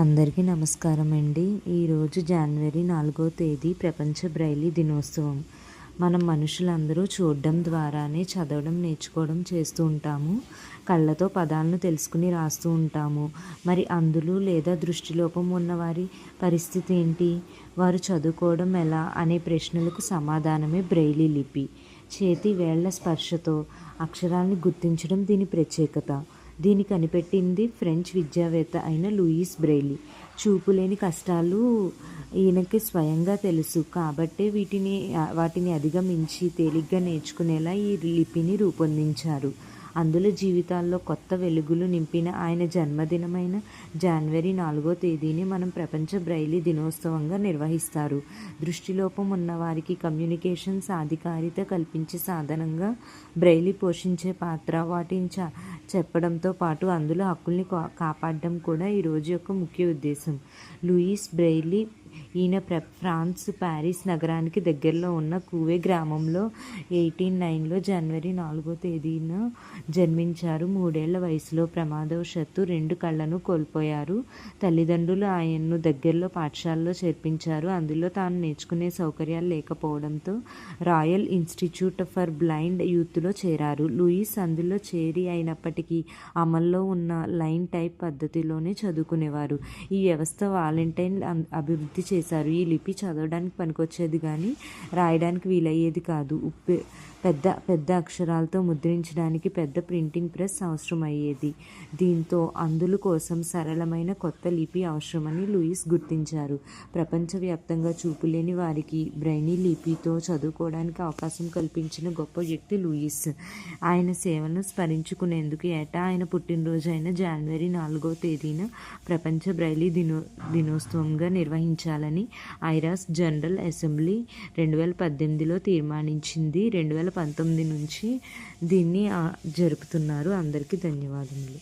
అందరికీ నమస్కారం అండి. ఈరోజు జనవరి 4వ తేదీ ప్రపంచ బ్రైలీ దినోత్సవం. మనం మనుషులందరూ చూడడం ద్వారానే చదవడం నేర్చుకోవడం చేస్తూ ఉంటాము. కళ్ళతో పదాలను తెలుసుకుని రాస్తూ ఉంటాము. మరి అందులు లేదా దృష్టిలోపం ఉన్నవారి పరిస్థితి ఏంటి? వారు చదువుకోవడం ఎలా అనే ప్రశ్నలకు సమాధానమే బ్రెయిలీ లిపి. చేతి వేళ్ల స్పర్శతో అక్షరాల్ని గుర్తించడం దీని ప్రత్యేకత. దీన్ని కనిపెట్టింది ఫ్రెంచ్ విద్యావేత్త అయిన లూయిస్ బ్రెయిలీ. చూపులేని కష్టాలు ఈయనకి స్వయంగా తెలుసు కాబట్టే వాటిని అధిగమించి తేలిగ్గా నేర్చుకునేలా ఈ లిపిని రూపొందించారు. అందుల జీవితాల్లో కొత్త వెలుగులు నింపిన ఆయన జన్మదినమైన జనవరి 4వ తేదీని మనం ప్రపంచ బ్రైలీ దినోత్సవంగా నిర్వహిస్తారు. దృష్టిలోపం ఉన్నవారికి కమ్యూనికేషన్ సాధికారిత కల్పించే సాధనంగా బ్రెయిలీ పోషించే పాత్ర, వాటిని చెప్పడంతో పాటు అందుల హక్కుల్ని కాపాడడం కూడా ఈరోజు యొక్క ముఖ్య ఉద్దేశం. లూయిస్ బ్రెయిలీ ఫ్రాన్స్ పారిస్ నగరానికి దగ్గరలో ఉన్న కూవే గ్రామంలో 1809లో జనవరి 4వ తేదీన జన్మించారు. 3 ఏళ్ల వయసులో ప్రమాదవశాత్తు 2 కళ్ళను కోల్పోయారు. తల్లిదండ్రులు ఆయన్ను దగ్గరలో పాఠశాలలో చేర్పించారు. అందులో తాను నేర్చుకునే సౌకర్యాలు లేకపోవడంతో రాయల్ ఇన్స్టిట్యూట్ ఫర్ బ్లైండ్ యూత్లో చేరారు. లూయిస్ అందులో చేరి అయినప్పటికీ అమల్లో ఉన్న లైన్ టైప్ పద్ధతిలోనే చదువుకునేవారు. ఈ వ్యవస్థ వాలెంటైన్ అభివృద్ధి చేశారు. ఈ లిపి చదవడానికి పనికొచ్చేది కానీ రాయడానికి వీలయ్యేది కాదు. పెద్ద అక్షరాలతో ముద్రించడానికి పెద్ద ప్రింటింగ్ ప్రెస్ అవసరమయ్యేది. దీంతో అందుల కోసం సరళమైన కొత్త లిపి అవసరమని లూయిస్ గుర్తించారు. ప్రపంచవ్యాప్తంగా చూపులేని వారికి బ్రెయిలీ లిపితో చదువుకోవడానికి అవకాశం కల్పించిన గొప్ప వ్యక్తి లూయిస్. ఆయన సేవలను స్మరించుకునేందుకు ఏటా ఆయన పుట్టినరోజు అయిన జనవరి 4వ తేదీన ప్రపంచ బ్రెయిలీ దినోత్సవంగా నిర్వహించాలని ఐరాస్ జనరల్ అసెంబ్లీ 2018లో తీర్మానించింది. 2019 నుంచి దీన్ని జరుపుతున్నారు. అందరికీ ధన్యవాదములు.